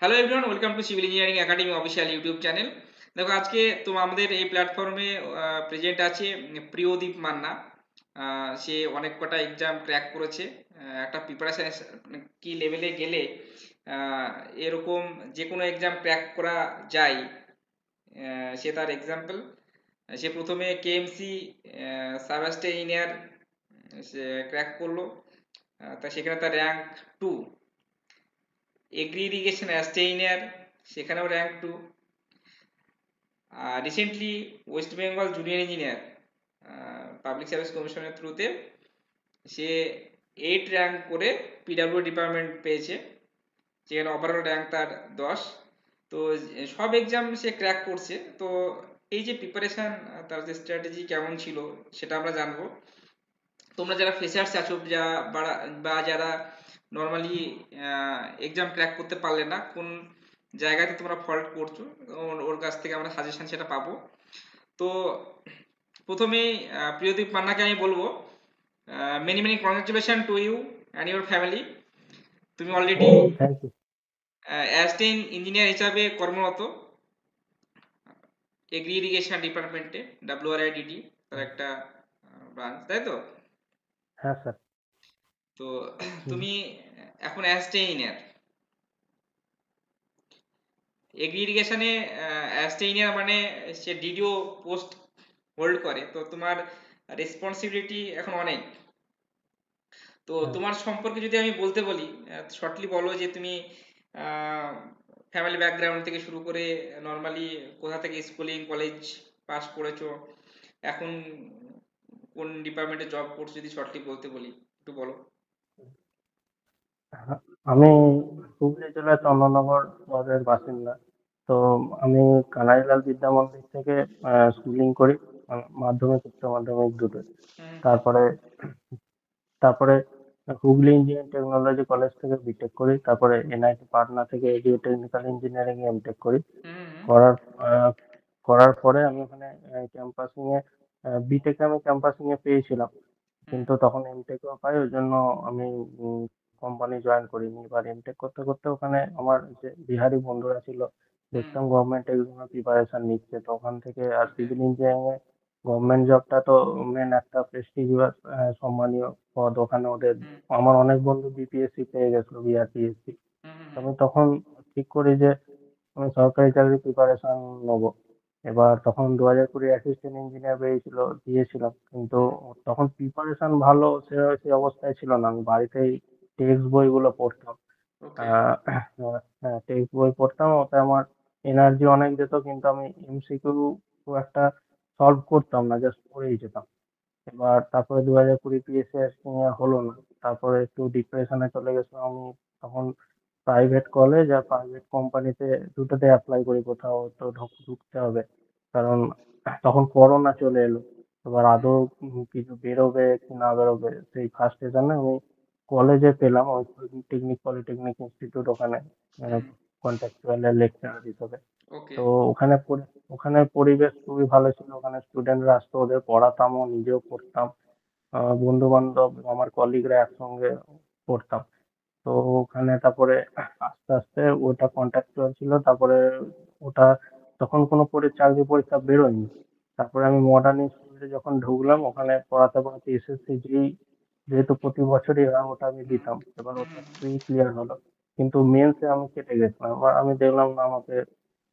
Hello everyone, welcome to civil engineering academy official YouTube channel. দেখো, আজকে তো আমাদের এই প্ল্যাটফর্মে প্রেজেন্ট আছে প্রিয়দীপ মান্না। সে অনেক কটা এক্সাম ক্র্যাক করেছে। একটা প্রিপারেশন কি লেভেলে গেলে আহ, এরকম যে কোনো এক্সাম ক্র্যাক করা যায়, সে তার এক্সাম্পল। সে প্রথমে কেএমসি সাবাস্টে ইঞ্জিনিয়ার সে ক্র্যাক করলো। তা সেখানে তার র্যাঙ্ক 2। এগ্রি ইরিগেশন অ্যাস্টেইনার, সেখানেও rank 2। Recently West Bengal junior engineer public service কমিশনের থ্রুতে সে 8 র্যাঙ্ক করে পিডাব্লিউ ডিপার্টমেন্ট পেয়েছে, যেখানে ওভারঅল র্যাঙ্ক তার 10। তো সব এক্সাম সে ক্র্যাক করছে। তো এই যে প্রিপারেশন, তার যে স্ট্র্যাটেজি কেমন ছিল সেটা আমরা জানবো। তোমরা যারা ফ্রেশার্স আছো বা যারা নর্মালি এক্সাম ক্র্যাক করতে পারলে না, কোন জায়গাতে তোমরা ফল্ট করছো, ওর কাছ থেকে আমরা সাজেশন সেটা পাবো। তো প্রথমেই প্রিয়দীপ মান্নাকে আমি বলবো, many many congratulation to you and your family. তুমি already thank you. Assistant engineer হিসাবে কর্মরত এগ্রি ইরিগেশন ডিপার্টমেন্টে, ডাব্লিউআরআইডিডি তার একটা ব্রাঞ্চ, তাই তো? হ্যাঁ স্যার। তো হুম। তুমি এখন অ্যাসিস্ট্যান্ট ইঞ্জিনিয়ার এগ্রি ইরিগেশনে। অ্যাসিস্ট্যান্ট ইঞ্জিনিয়ার মানে সে ডিডিও পোস্ট হোল্ড করে, তো তোমার রেসপন্সিবিলিটি এখন অনেক। তো হ্যাঁ, তোমার সম্পর্কে যদি আমি বলতে বলি, শর্টলি বলো যে তুমি ফ্যামিলি ব্যাকগ্রাউন্ড থেকে শুরু করে নর্মালি কোথা থেকে স্কুলিং কলেজ পাস করেছো, এখন কোন ডিপার্টমেন্টে জব করছো, যদি শর্টলি বলতে বলি একটু বলো। আমি হুগলি জেলার চন্দননগর শহরের বাসিন্দা। তো আমি কানাইলাল বিদ্যা মন্দির থেকে স্কুলিং করি, মাধ্যমিক উচ্চ মাধ্যমিক দুটোই। হুম তারপরে তারপরে হুগলি ইঞ্জিনিয়ারিং টেকনোলজি কলেজ থেকে বিটেক করি। তারপরে এনআইটি পাটনা থেকে এডিও টেকনিক্যাল ইঞ্জিনিয়ারিং এ এমটেক করি। হুম হুম করার আহ, করার পরে আমি ওখানে ক্যাম্পাসিং এ বিটেক আমি ক্যাম্পাসিং এ পেয়েছিলাম, হুম কিন্তু তখন এমটেকও পাই, ওই জন্য আমি কোম্পানি জয়েন করিনি। এবার এমটেক করতে করতে ওখানে আমার যে বিহারি বন্ধুরা ছিল, হুম। দেখতাম গভর্নমেন্ট এক্সামের প্রিপারেশন নিচ্ছে, তো ওখান থেকে। আর ওকে। সিভিল ইঞ্জিনিয়ারিং এ গভর্নমেন্ট জবটা তো মেন একটা প্রেস্টিজিয়াস সম্মানীয় পদ ওখানে ওদের। হুম আমার অনেক বন্ধু বিপিএসসি পেয়ে গেছিল, বিআরপিএসসি। হুম হুম হুম আমি তখন ঠিক করি যে আমি সরকারি চাকরির প্রিপারেশন নেবো। এবার তখন 2020 অ্যাসিস্ট্যান্ট ইঞ্জিনিয়ার বেরিয়েছিল, দিয়েছিলাম, কিন্তু হুম। তখন প্রিপারেশন ভালো সে অবস্থায় ছিল না। আমি বাড়িতেই টেক্সট বইগুলো পড়তাম। ওকে। আহ, হ্যাঁ, টেক্সট বই পড়তাম, ওতে আমার এনার্জি অনেক যেত, কিন্তু আমি এমসিকিউ খুব একটা সলভ করতাম না, জাস্ট পড়েই যেতাম। এবার তারপরে 2020 পিএসসি হলো না। তারপরে একটু ডিপ্রেশনে চলে গেছিলাম আমি। তখন প্রাইভেট কলেজ আর প্রাইভেট কোম্পানিতে দুটোতে অ্যাপ্লাই করি, কোথাও তো ঢুকতে হবে, কারণ তখন করোনা চলে এলো। এবার আদৌ কিছু বেরোবে কি না বেরোবে, সেই ফার্স্ট সেশনে আমি কলেজে পেলাম, ওই পলিটেকনিক ইনস্টিটিউট, ওখানে হুম। কন্ট্রাকচুয়াল লেকচারার হিসেবে। ওকে। তো ওখানে পরিবেশ খুবই ভালো ছিল, ওখানে স্টুডেন্টরা আসতো, ওদের পড়াতামও, নিজেও পড়তাম। বন্ধু বান্ধব আমার কলিগরা একসঙ্গে পড়তাম। তো ওখানে তারপরে আস্তে আস্তে ওটা কন্ট্রাকচুয়াল ছিল। তারপরে ওটা তখন কোনো চাকরি পরীক্ষা বেরোয়নি। তারপরে আমি মডার্ন ইনস্টিটিউটে যখন ঢুকলাম, ওখানে পড়াতে পড়াতে এসএসসি যেহেতু প্রতি বছরই হয়, ওটা আমি হুম দিতাম। এবার হুম ওটা হুম হুম। প্রি ক্লিয়ার হলো, কিন্তু মেন্সে আমি কেটে গেছিলাম। এবার আমি দেখলাম না, আমাকে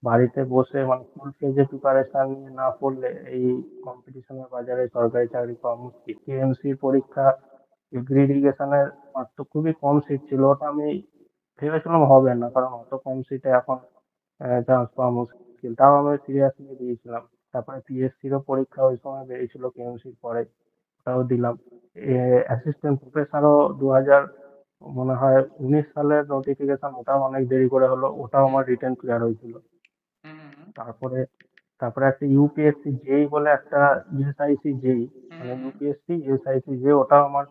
বাড়িতে বসে মানে ফুল পেজে প্রিপারেশন নিয়ে না পড়লে এই কম্পিটিশনের বাজারে সরকারি চাকরি পাওয়া মুশকিল। কেএমসি পরীক্ষা, এগ্রি ইরিগেশনের মাত্র খুবই কম সিট ছিল, ওটা আমি ভেবেছিলাম হবে না, কারণ অত কম সিটে এখন চান্স পাওয়া মুশকিল। তাও আমি সিরিয়াসলি দিয়েছিলাম। তারপরে পিএসসিরও পরীক্ষা ওই সময় বেরিয়েছিল কেএমসির পরে, ওটাও দিলাম। অ্যাসিস্ট্যান্ট প্রফেসরও 2019 সালের নোটিফিকেশন, ওটাও অনেক দেরি করে হলো, ওটাও হুম আমার রিটেন ক্লিয়ার হয়েছিল। হুম হুম হুম তারপরে তারপরে একটা ইউপিএসসি জেই বলে একটা ইএসআইসি জেই, হুম মানে হুম হুম। ইউপিএসসি ইএসআইসি জে, ওটাও আমার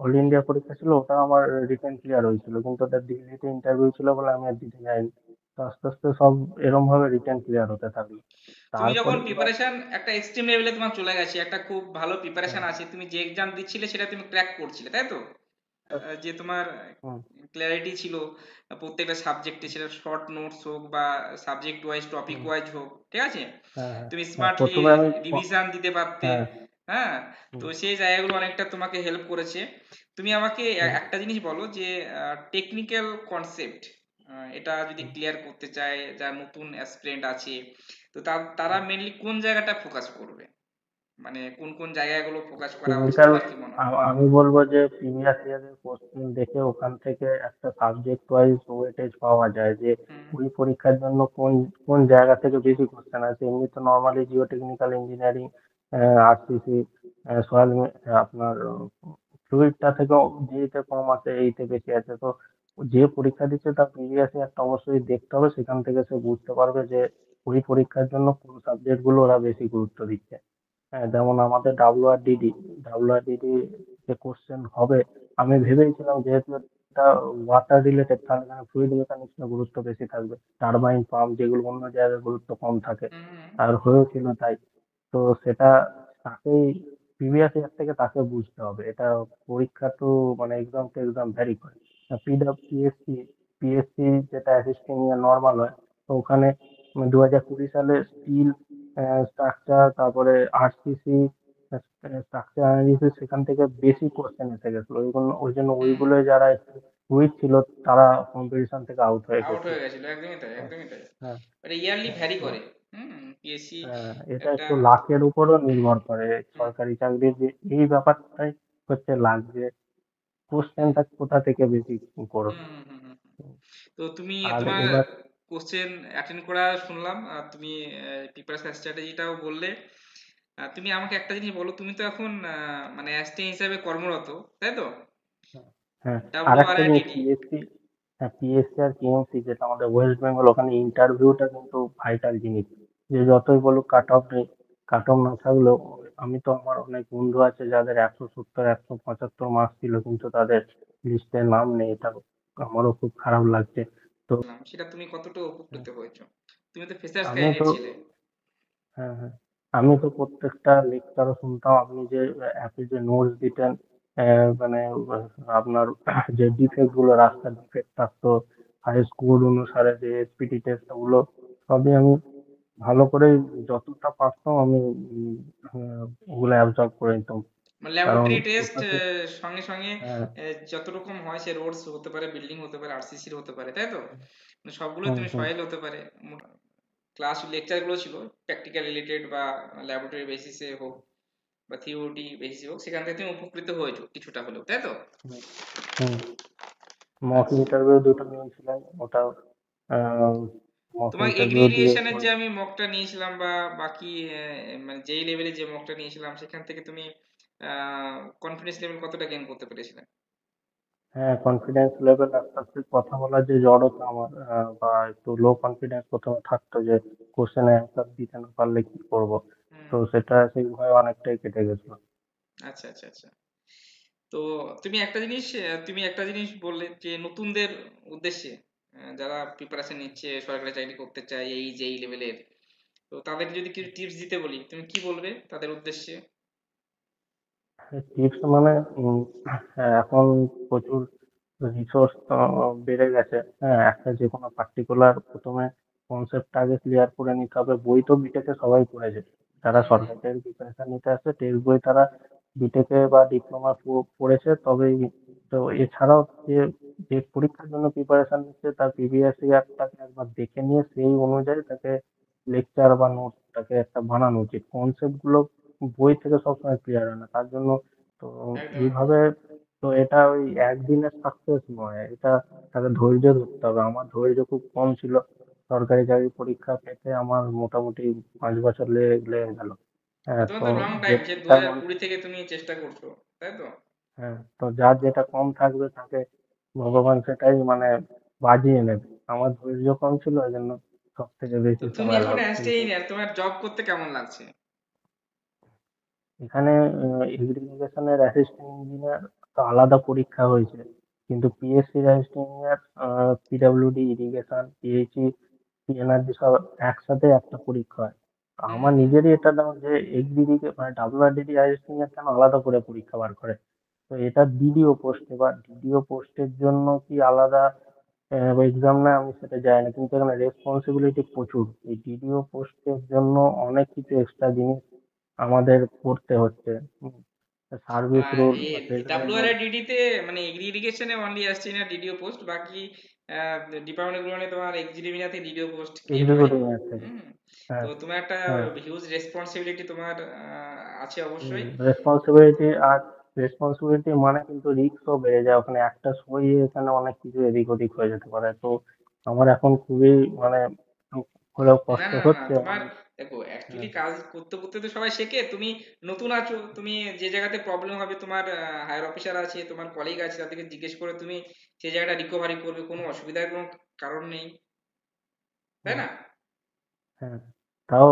অল ইন্ডিয়া পরীক্ষা ছিল, ওটাও আমার রিটেন ক্লিয়ার হয়েছিল, কিন্তু ওটা দিল্লিতে ইন্টারভিউ ছিল বলে আমি আর দিতে যাইনি। তো আস্তে আস্তে সব এরম ভাবে রিটেন ক্লিয়ার হতে থাকলো। তুমি যখন তারপরে এবার প্রিপারেশন একটা এক্সট্রিম লেভেলে তোমার চলে গেছে, একটা খুব ভালো প্রিপারেশন হ্যাঁ, আছে, তুমি যে এক্সাম দিচ্ছিলে সেটা তুমি ক্র্যাক করছিলে, তাই তো? যে তোমার হুম, ক্ল্যারিটি ছিল প্রত্যেকটা সাবজেক্টে, সেটা শর্ট নোটস হোক বা সাবজেক্ট ওয়াইজ টপিক হুম, ওয়াইজ হোক, ঠিক আছে, হ্যাঁ, হ্যাঁ, তুমি হ্যাঁ, স্মার্টলি প্রথমে আমি রিভিশন দিতে পারতে। হ্যাঁ, হ্যাঁ, তো হুম, সেই জায়গাগুলো অনেকটা তোমাকে হেল্প করেছে। তুমি আমাকে হুম, একটা জিনিস বলো যে টেকনিক্যাল কনসেপ্ট এটা যদি হুম, ক্লিয়ার করতে চায়, যা নতুন অ্যাসপিরেন্ট আছে, তো তারা হুম। মেনলি কোন জায়গাটা ফোকাস করবে, মানে কোন কোন জায়গাগুলো ফোকাস করা উচিত টেকনিক্যাল, তোমার কি মনে হয়? আমি বলবো যে প্রিভিয়াস ইয়ারের কোশ্চেন দেখে ওখান থেকে একটা সাবজেক্ট ওয়াইজ ওয়েটেজ পাওয়া যায় যে হুম ওই পরীক্ষার জন্য কোন কোন জায়গা থেকে বেশি কোশ্চেন আছে। এমনি তো normally geotechnical engineering, RCC, soil, আপনার ফ্লুইডটা থেকেও জিইতে কম আছে, এইতে বেশি আছে। তো যে পরীক্ষা দিচ্ছে তার প্রিভিয়াস ইয়ারটা অবশ্যই দেখতে হবে, সেখান থেকে সে বুঝতে পারবে যে ওই পরীক্ষার জন্য কোন সাবজেক্ট গুলো ওরা বেশি গুরুত্ব দিচ্ছে। হ্যাঁ, যেমন আমাদের ডাব্লিউআরডিডি যে কোশ্চেন হবে, আমি ভেবেছিলাম যেহেতু এটা ওয়াটার রিলেটেড, তাহলে এখানে ফ্লুইড মেকানিক্সটা গুরুত্ব বেশি থাকবে, টারবাইন পাম্প যেগুলো অন্য জায়গায় গুরুত্ব কম থাকে। হুম হুম। আর হয়েছিল তাই। তো সেটা তাকেই প্রিভিয়াস ইয়ার থেকে তাকে বুঝতে হবে। এটা পরীক্ষা তো মানে এক্সাম টু এক্সাম ভ্যারি করে। পিএসসি পিএসসি যেটা অ্যাসিস্ট্যান্ট ইয়ার নর্মাল হয়, তো ওখানে 2020 সালে স্টিল স্ট্রাকচার, তারপরে আরসিসি স্ট্রাকচার অ্যানালিসিস, সেখান থেকে বেশি কোশ্চেন এসে গেছিল। ওই জন্য হুম হুম। ওইগুলো যারা একটু উইক ছিল তারা কম্পিটিশন থেকে আউট হয়ে আউট গেছিল। হয়ে গেছিল, একদমই তাই, হ্যাঁ, একদমই তাই। হ্যাঁ। এটা ইয়ারলি ভ্যারি তো করে। হুম, পিএসসি এটা একটা। একটু লাকের উপরও নির্ভর করে। হুম সরকারি চাকরির যে এই ব্যাপারটাই হচ্ছে লাক, যে কোশ্চেনটা কোথা থেকে বেশি করবে। হুম হুম হুম হুম। তো তুমি আর তোমার এবার কোশ্চেন অ্যাটেন্ড করা শুনলাম, আর তুমি প্রিপারেশন স্ট্র্যাটেজিটাও বললে। তুমি আমাকে একটা জিনিস বলো, তুমি তো এখন মানে অ্যাসিস্ট্যান্ট হিসাবে কর্মরত, তাই তো? হ্যাঁ, আর ডাব্লিউ আর একটা আই জিনিস, ডিডি। পিএসসি, হ্যাঁ, পিএসসি আর কেএমসি যেটা আমাদের ওয়েস্ট বেঙ্গল, ওখানে ইন্টারভিউটা কিন্তু ভাইটাল জিনিস। যে যতই বলুক কাট অফ নেই, কাট অফ না থাকলেও, আমি তো আমার অনেক বন্ধু আছে যাদের 170 175 মার্কস ছিল, কিন্তু তাদের লিস্টে নাম নেই। এটা আমারও খুব খারাপ লাগছে। তো সেটা তুমি কতটা হ্যাঁ, উপকৃত হয়েছো? তুমি তো ফ্রেশার্স আমি ক্যান্ডিডেট তো ছিলে। হ্যাঁ, হ্যাঁ, আমি তো প্রত্যেকটা লেকচারও শুনতাম। আপনি যে অ্যাপে যে নোটস দিতেন, মানে আপনার যে ডিফেক্ট গুলো, রাস্তার ডিফেক্ট থাকতো, হাই স্কুল অনুসারে যে এসপিটি টেস্ট, ওগুলো সবই আমি ভালো করে যতটা পারতাম আমি ওগুলো অ্যাবজর্ব করে নিতাম। মানে কারণ ল্যাবরেটরি টেস্ট ওটা তো সঙ্গে সঙ্গে হ্যাঁ, যত রকম হয়, সে রোডস হতে পারে, বিল্ডিং হতে পারে, আরসিসির হতে পারে, তাই তো? মানে সবগুলোই হুম, তুমি হুম, সয়েল হতে পারে। ক্লাস লেকচার গুলো ছিল প্র্যাকটিক্যাল রিলেটেড বা ল্যাবরেটরি বেসিসে হোক বা থিওরি বেসিসে হোক, সেখান থেকে তুমি উপকৃত হয়েছো কিছুটা হলেও, তাই তো? হুম, হুম। মক আচ্ছা। ইন্টারভিউ দুটো নিয়েছিলাম, ওটাও মক তোমার ইন্টারভিউ দিয়ে এগ্রিগেশনের যে আমি মকটা নিয়েছিলাম বা বাকি মানে যেই লেভেলে যে মকটা নিয়েছিলাম, সেখান থেকে তুমি কনফিডেন্স লেভেল কতটা গেইন করতে পেরেছিলে? হ্যাঁ, কনফিডেন্স লেভেল আস্তে আস্তে, কথা বলার যে জড়তা আমার, বা একটু লো কনফিডেন্স প্রথমে থাকতো, যে কোশ্চেনে অ্যান্সার দিতে না পারলে কি করব। হুম তো হুম। সেটা সেই ভয় অনেকটাই কেটে গেছিল। আচ্ছা আচ্ছা আচ্ছা। তো তুমি একটা জিনিস বললে যে নতুনদের উদ্দেশ্যে, যারা প্রিপারেশন নিচ্ছে, সরকারি চাকরি করতে চায় এই যে এই লেভেলের, তো তাদের যদি কিছু টিপস দিতে বলি, তুমি কি বলবে তাদের উদ্দেশ্যে? টিপস মানে হ্যাঁ, এখন প্রচুর রিসোর্স বেড়ে গেছে। হ্যাঁ, একটা যে কোনো পার্টিকুলার প্রথমে কনসেপ্টটা আগে ক্লিয়ার করে নিতে হবে। বই তো বিটেকে সবাই পড়েছে, যারা হুম হুম। সরকারি চাকরির প্রিপারেশন নিতে আসছে টেক্সট বই তারা বিটেকে বা ডিপ্লোমা পড়েছে তবেই। তো এছাড়াও যে যে পরীক্ষার জন্য প্রিপারেশন নিচ্ছে তার প্রিভিয়াস ইয়ারটাকে একবার দেখে নিয়ে সেই অনুযায়ী তাকে লেকচার বা নোটটাকে একটা বানানো উচিত। কনসেপ্ট গুলো বই থেকে সবসময় ক্লিয়ার হয় না, তার জন্য তো একদম একদম। এইভাবে। তো এটা ওই একদিনের সাকসেস নয়, এটা তাকে ধৈর্য ধরতে হবে। আমার ধৈর্য খুব কম ছিল। সরকারি চাকরি পরীক্ষা পেতে আমার মোটামুটি 5 বছর লেগে গেল। হ্যাঁ, তোমার তো তো লং টাইম, সে দু যেটা হাজার কুড়ি থেকে তুমি চেষ্টা করছো, তাই তো? হ্যাঁ, তো যার যেটা কম থাকবে তাকে ভগবান সেটাই মানে বাজিয়ে নেবে। আমার ধৈর্য কম ছিল, এই জন্য সব থেকে তো বেশি তুমি সময় এখন লাগলো। কিন্তু অ্যাস্টেইনিয়ার, তোমার জব করতে কেমন লাগছে? এখানে এগ্রিগেশনের অ্যাসিস্ট্যান্ট ইঞ্জিনিয়ার তো আলাদা পরীক্ষা হয়েছে, কিন্তু পিএসসির assistant engineer, PWD, irrigation, PHE, energy সব একসাথে একটা পরীক্ষা হয়। তো হুম আমার হুম। নিজেরই এটা ডাউট যে এগ্রিদিকে মানে ডাব্লিউআরডিডি অ্যাসিস্ট্যান্ট ইঞ্জিনিয়ার কেন আলাদা করে পরীক্ষা বার করে। তো এটা ডিডিও পোস্ট, এবার ডিডিও পোস্টের জন্য কি আলাদা এক্সাম নেয় আমি সেটা জানি না, কিন্তু এখানে রেসপন্সিবিলিটি প্রচুর। এই ডিডিও পোস্টের জন্য অনেক কিছু এক্সট্রা জিনিস আমাদের করতে হচ্ছে। সার্ভিস রুল এই বা ফেডারেল রুল। ডাব্লিউআরআইডিডি তে মানে ইরিগেশনে অনলি আসছে না ডিডিও পোস্ট, বাকি ডিপার্টমেন্ট গুলো তোমার এক্সিকিউটিভ না থেকে ডিডিও পোস্ট ক্রিয়েট হয়। এক্সিকিউটিভ এর থেকে। হুম। তো হ্যাঁ, তোমার একটা হ্যাঁ। হিউজ রেসপন্সিবিলিটি তোমার আছে অবশ্যই। রেসপন্সিবিলিটি, আর রেসপন্সিবিলিটি মানে কিন্তু রিস্কও বেড়ে যায়। ওখানে একটা সই এখানে অনেক কিছু এদিক ওদিক হয়ে যেতে পারে। তো আমার এখন খুবই মানে হলেও না কষ্ট না না হচ্ছে তোমার মানে। দেখো অ্যাকচুয়ালি হ্যাঁ, কাজ করতে করতে তো সবাই শেখে। তুমি নতুন আছো, তুমি যে জায়গাতে প্রবলেম হবে তোমার হায়ার অফিসার আছে, তোমার কলিগ আছে, তাদেরকে জিজ্ঞেস করে তুমি সেই জায়গাটা রিকভারি করবে, কোনো অসুবিধার কোনো কারণ নেই, তাই হ্যাঁ, না? হ্যাঁ। তাও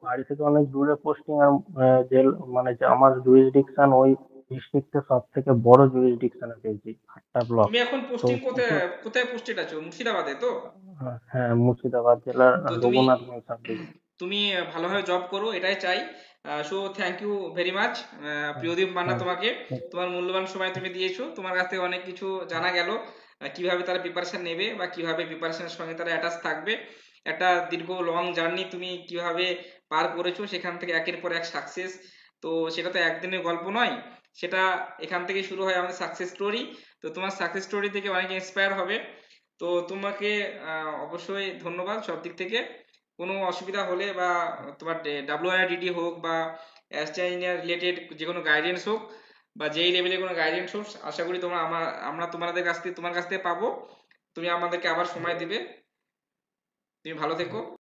বাড়ি থেকে অনেক দূরে পোস্টিং, আর জেল মানে যে আমার জুরিসডিকশন ওই ডিস্ট্রিক্টের সব থেকে বড় জুরিসডিকশনে পেয়েছি, 8টা ব্লক। তুমি এখন তো পোস্টিং কোথায়, প্রচুর। কোথায় পোস্টেড আছো? মুর্শিদাবাদে তো? হ্যাঁ, মুর্শিদাবাদ জেলার তো তুমি রঘুনাথগঞ্জ সাব ডিভিশন। তুমি ভালোভাবে জব করো, এটাই চাই। So thank you very much হ্যাঁ, প্রিয়দীপ মান্না, হ্যাঁ, তোমাকে তোমার মূল্যবান সময় তুমি দিয়েছো। তোমার কাছ থেকে অনেক কিছু জানা গেল, কিভাবে তারা প্রিপারেশন নেবে বা কিভাবে প্রিপারেশনের সঙ্গে তারা অ্যাটাচ থাকবে। একটা দীর্ঘ লং জার্নি তুমি কিভাবে পার করেছো, সেখান থেকে একের পর এক সাকসেস। তো সেটা তো একদিনের গল্প নয়, সেটা এখান থেকে শুরু হয় আমাদের সাকসেস স্টোরি। তো তোমার সাকসেস স্টোরি থেকে অনেকে ইন্সপায়ার হবে। তো তোমাকে অবশ্যই ধন্যবাদ সব দিক থেকে। কোনো অসুবিধা হলে বা তোমার ডাব্লিউআরডিডি হোক বা অ্যাসিস্ট্যান্ট ইঞ্জিনিয়ার রিলেটেড যে কোনো গাইডেন্স হোক বা যেই লেভেলের কোনো গাইডেন্স হোক, আশা করি আমরা তোমাদের কাছ থেকে পাবো। তুমি আমাদেরকে আবার সময় দিবে। তুমি ভালো থেকো।